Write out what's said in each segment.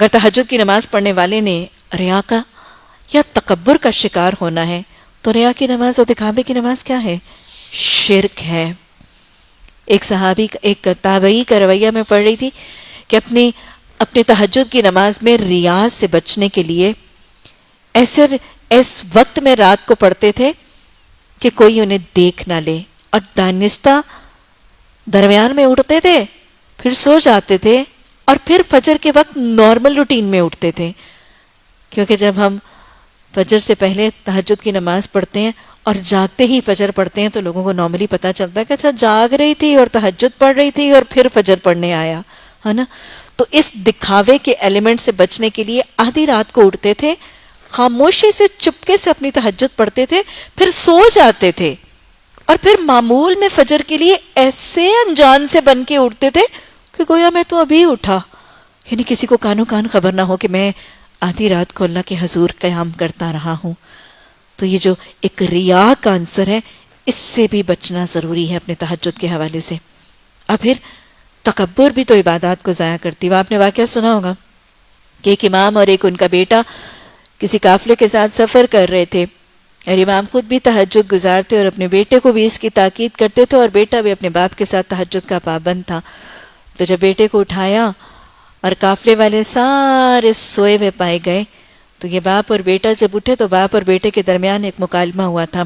اگر تہجد کی نماز پڑھنے والے نے ریا کا یا تکبر کا شکار ہونا ہے تو ریا کی نماز اور دکھاوے کی نماز کیا ہے؟ شرک ہے. ایک صحابی ایک تابعی کا رویہ میں پڑھ رہی تھی کہ اپنے تہجد کی نماز میں ریا سے بچنے کے لیے اس وقت میں رات کو پڑھتے تھے کہ کوئی انہیں دیکھ نہ لے، اور دانستہ درمیان میں اٹھتے تھے، پھر سو جاتے تھے، اور پھر فجر کے وقت نارمل روٹین میں اٹھتے تھے. کیونکہ جب ہم فجر سے پہلے تہجد کی نماز پڑھتے ہیں اور جاگتے ہی فجر پڑھتے ہیں تو لوگوں کو نارملی پتہ چلتا ہے کہ اچھا جاگ رہی تھی اور تہجد پڑھ رہی تھی اور پھر فجر پڑھنے آیا ہے نا. تو اس دکھاوے کے ایلیمنٹ سے بچنے کے لیے آدھی رات کو اٹھتے تھے، خاموشی سے چپکے سے اپنی تہجد پڑھتے تھے، پھر سو جاتے تھے، اور پھر معمول میں فجر کے لیے ایسے انجان سے بن کے اٹھتے تھے کہ گویا میں تو ابھی اٹھا، یعنی کسی کو کانوں کان خبر نہ ہو کہ میں آدھی رات کو اللہ کے حضور قیام کرتا رہا ہوں. تو یہ جو ایک ریا کا عنصر ہے، اس سے بھی بچنا ضروری ہے اپنے تہجد کے حوالے سے. اور پھر تکبر بھی تو عبادات کو ضائع کرتی ہے. آپ نے واقعہ سنا ہوگا کہ ایک امام اور ایک ان کا بیٹا کسی قافلے کے ساتھ سفر کر رہے تھے، اور امام خود بھی تہجد گزارتے اور اپنے بیٹے کو بھی اس کی تاکید کرتے تھے، اور بیٹا بھی اپنے باپ کے ساتھ تہجد کا پابند تھا. تو جب بیٹے کو اٹھایا اور قافلے والے سارے سوئے ہوئے پائے گئے تو یہ باپ اور بیٹا جب اٹھے تو باپ اور بیٹے کے درمیان ایک مکالمہ ہوا تھا،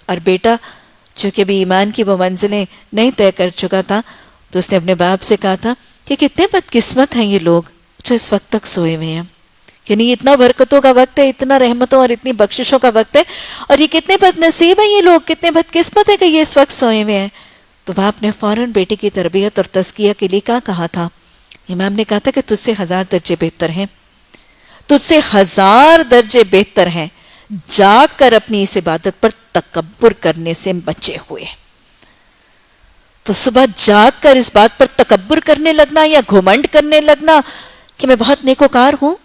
اور بیٹا چونکہ بھی ایمان کی وہ منزلیں نہیں طے کر چکا تھا تو اس نے اپنے باپ سے کہا تھا کہ کتنے بدقسمت ہیں یہ لوگ جو اس وقت تک سوئے ہوئے ہیں، یعنی یہ اتنا برکتوں کا وقت ہے، اتنا رحمتوں اور اتنی بخششوں کا وقت ہے، اور یہ کتنے بد نصیب ہیں یہ لوگ، کتنے بدقسمت ہیں کہ یہ اس وقت سوئے ہوئے ہیں. تو باپ نے فوراً بیٹے کی تربیت اور تزکیہ کے لیے کیا کہا تھا؟ امام نے کہا تھا کہ تجھ سے 1000 درجے بہتر ہیں، تجھ سے 1000 درجے بہتر ہیں جاگ کر اپنی اس عبادت پر تکبر کرنے سے بچے ہوئے. تو صبح جاگ کر اس بات پر تکبر کرنے لگنا یا گھمنڈ کرنے لگنا کہ میں بہت نیکوکار ہوں،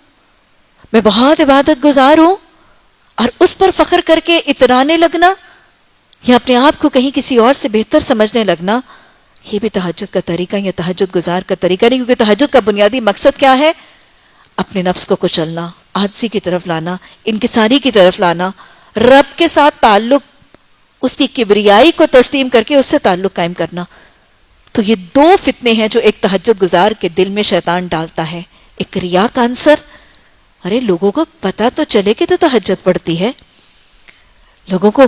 میں بہت عبادت گزار ہوں، اور اس پر فخر کر کے اترانے لگنا یا اپنے آپ کو کہیں کسی اور سے بہتر سمجھنے لگنا، یہ بھی تہجد کا طریقہ یا تہجد گزار کا طریقہ نہیں. کیونکہ تہجد کا بنیادی مقصد کیا ہے؟ اپنے نفس کو کچلنا، عاجزی کی طرف لانا، انکساری کی طرف لانا، رب کے ساتھ تعلق، اس کی کبریائی کو تسلیم کر کے اس سے تعلق قائم کرنا. تو یہ 2 فتنے ہیں جو ایک تہجد گزار کے دل میں شیطان ڈالتا ہے. ایک ریا کا عنصر، ارے لوگوں کو پتہ تو چلے کہ تو تہجد پڑھتی ہے، لوگوں کو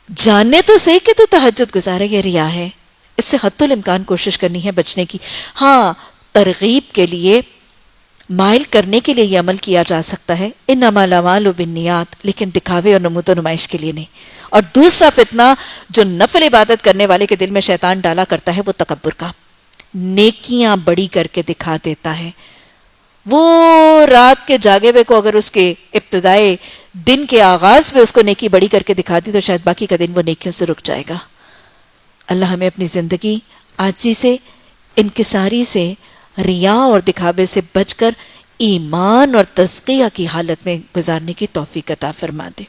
جاننے تو صحیح کہ تو تہجد گزارے، یہ ریا ہے. اس سے حتی الامکان کوشش کرنی ہے بچنے کی. ہاں، ترغیب کے لیے، مائل کرنے کے لیے یہ عمل کیا جا سکتا ہے، انما الاعمال بالنیات، لیکن دکھاوے اور نمود و نمائش کے لیے نہیں. اور دوسرا فتنہ جو نفل عبادت کرنے والے کے دل میں شیطان ڈالا کرتا ہے وہ تکبر کا، نیکیاں بڑی کر کے دکھا دیتا ہے. وہ رات کے جاگے ہوئے کو اگر اس کے ابتدائے دن کے آغاز میں اس کو نیکی بڑی کر کے دکھا دی تو شاید باقی کا دن وہ نیکیوں سے رک جائے گا. اللہ ہمیں اپنی زندگی عاجزی سے، انکساری سے، ریا اور دکھاوے سے بچ کر ایمان اور تزکیہ کی حالت میں گزارنے کی توفیق عطا فرما دے.